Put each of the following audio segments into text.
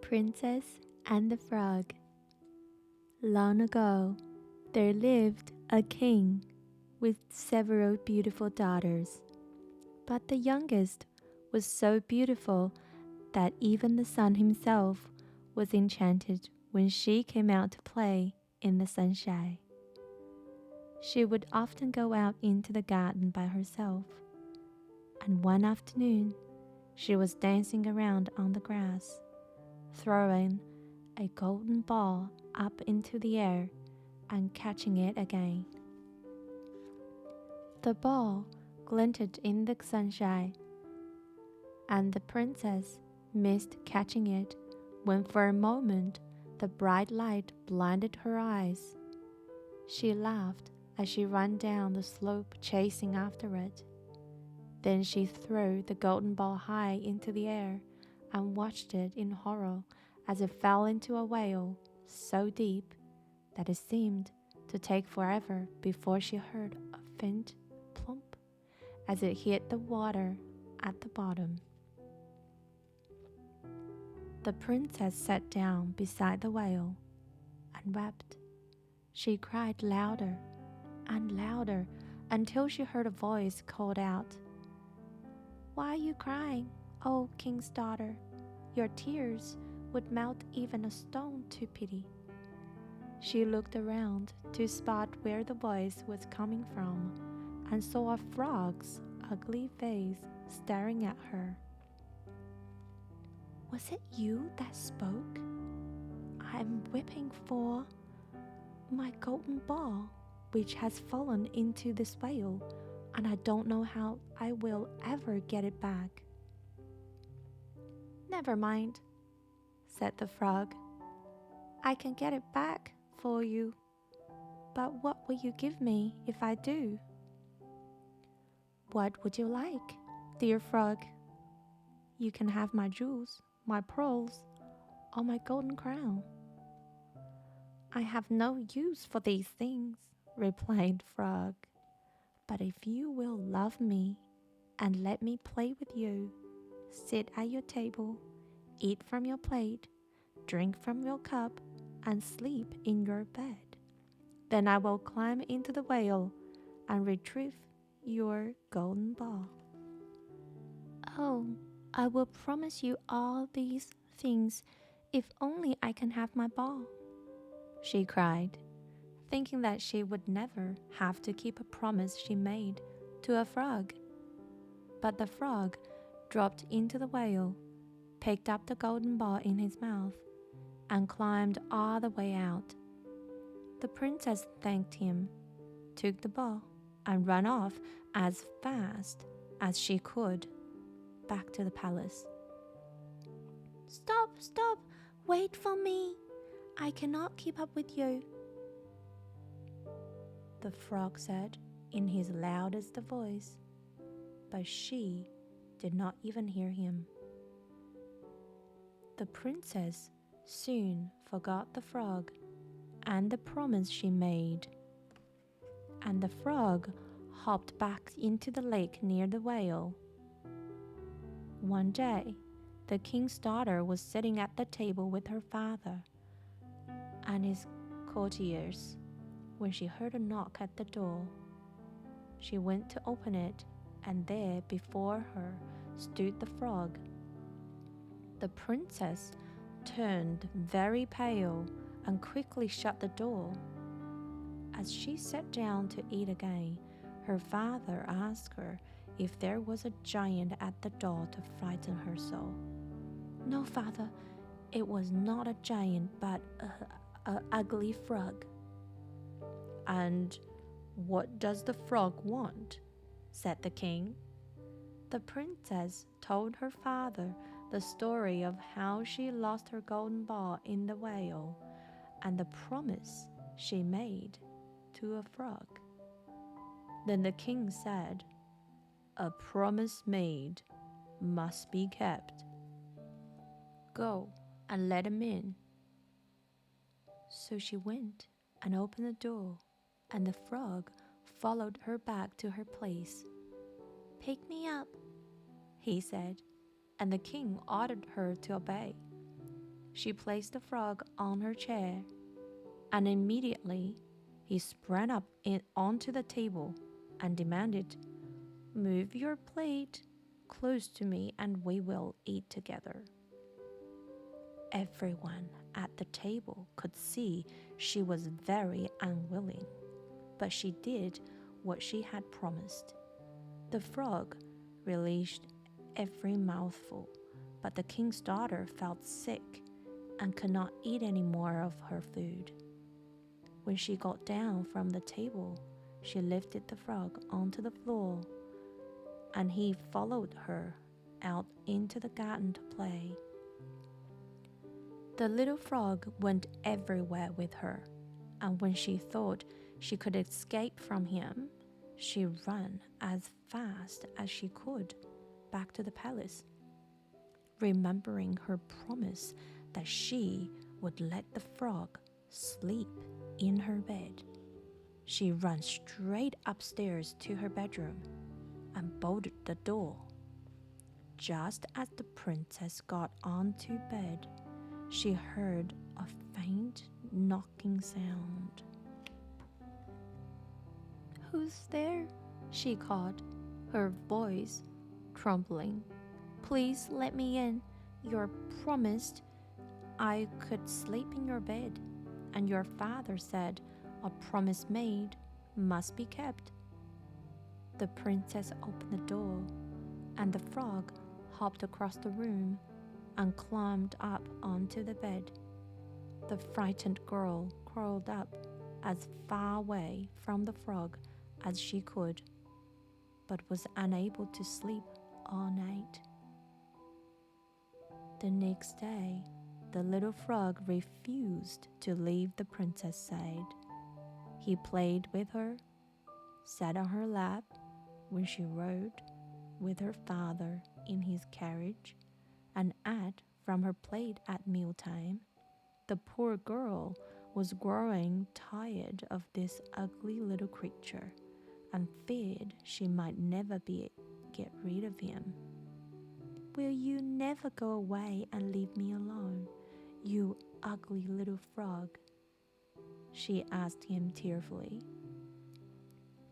Princess and the Frog. Long ago, there lived a king with several beautiful daughters. But the youngest was so beautiful that even the sun himself was enchanted when she came out to play in the sunshine. She would often go out into the garden by herself, and one afternoon she was dancing around on the grass, throwing a golden ball up into the air and catching it again. The ball glinted in the sunshine, and the princess missed catching it when for a moment the bright light blinded her eyes. She laughed as she ran down the slope chasing after it. Then she threw the golden ball high into the air and watched it in horror as it fell into a well so deep that it seemed to take forever before she heard a faint plump as it hit the water at the bottom. The princess sat down beside the well and wept. She cried louder and louder until she heard a voice called out, "Why are you crying, O king's daughter? Your tears would melt even a stone to pity." She looked around to spot where the voice was coming from and saw a frog's ugly face staring at her. "Was it you that spoke? I am weeping for my golden ball, which has fallen into this well, and I don't know how I will ever get it back." "Never mind," said the frog. "I can get it back for you. But what will you give me if I do?" "What would you like, dear frog? You can have my jewels, my pearls, or my golden crown." "I have no use for these things," replied Frog. "But if you will love me and let me play with you, sit at your table, eat from your plate, drink from your cup, and sleep in your bed, then I will climb into the well and retrieve your golden ball." "Oh, I will promise you all these things if only I can have my ball," she cried, thinking that she would never have to keep a promise she made to a frog. But the frog dropped into the well, picked up the golden ball in his mouth, and climbed all the way out. The princess thanked him, took the ball, and ran off as fast as she could back to the palace. "Stop, stop, wait for me. I cannot keep up with you," the frog said in his loudest voice, but she did not even hear him. The princess soon forgot the frog and the promise she made, and the frog hopped back into the lake near the well. One day, the king's daughter was sitting at the table with her father and his courtiers when she heard a knock at the door. She went to open it, and there before her stood the frog. The princess turned very pale and quickly shut the door. As she sat down to eat again, her father asked her if there was a giant at the door to frighten her so. "No, father, it was not a giant, but a ugly frog." "And what does the frog want?" said the king. The princess told her father the story of how she lost her golden ball in the well and the promise she made to a frog. Then the king said, "A promise made must be kept. Go and let him in." So she went and opened the door, and the frog followed her back to her place. "Pick me up," he said, and the king ordered her to obey. She placed the frog on her chair, and immediately he sprang up onto the table and demanded, "Move your plate close to me and we will eat together." Everyone at the table could see she was very unwilling, but she did what she had promised. The frog relished every mouthful, but the king's daughter felt sick and could not eat any more of her food. When she got down from the table, she lifted the frog onto the floor, and he followed her out into the garden to play. The little frog went everywhere with her, and when she thought she could escape from him, she ran as fast as she could back to the palace, remembering her promise that she would let the frog sleep in her bed. She ran straight upstairs to her bedroom and bolted the door. Just as the princess got onto bed, she heard a faint knocking sound. "Who's there?" she called, her voice trembling. "Please let me in. You promised I could sleep in your bed, and your father said a promise made must be kept." The princess opened the door, and the frog hopped across the room and climbed up onto the bed. The frightened girl curled up as far away from the frog as she could, but was unable to sleep all night. The next day, the little frog refused to leave the princess' side. He played with her, sat on her lap when she rode with her father in his carriage, and ate from her plate at mealtime. The poor girl was growing tired of this ugly little creature and feared she might never get rid of him. "Will you never go away and leave me alone, you ugly little frog?" she asked him tearfully.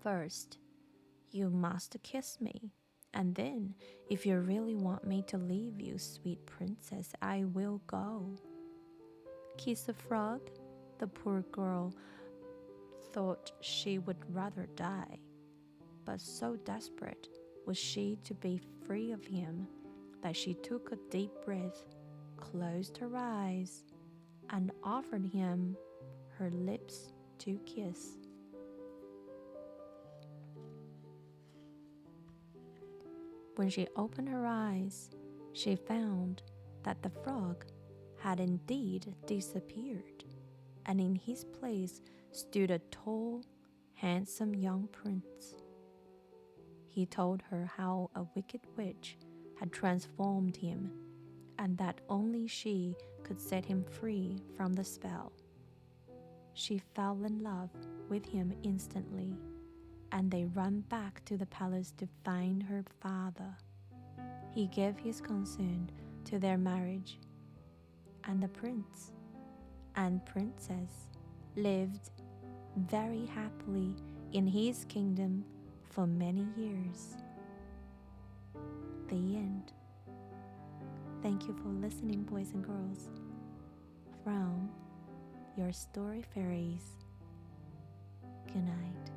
"First, you must kiss me, and then, if you really want me to leave you, sweet princess, I will go." Kiss the frog? The poor girl thought she would rather die, but so desperate was she to be free of him that she took a deep breath, closed her eyes, and offered him her lips to kiss. When she opened her eyes, she found that the frog had indeed disappeared, and in his place stood a tall, handsome young prince. He told her how a wicked witch had transformed him, and that only she could set him free from the spell. She fell in love with him instantly, and they ran back to the palace to find her father. He gave his consent to their marriage, and the prince and princess lived very happily in his kingdom for many years. The end. Thank you for listening, boys and girls. From your story fairies. Good night.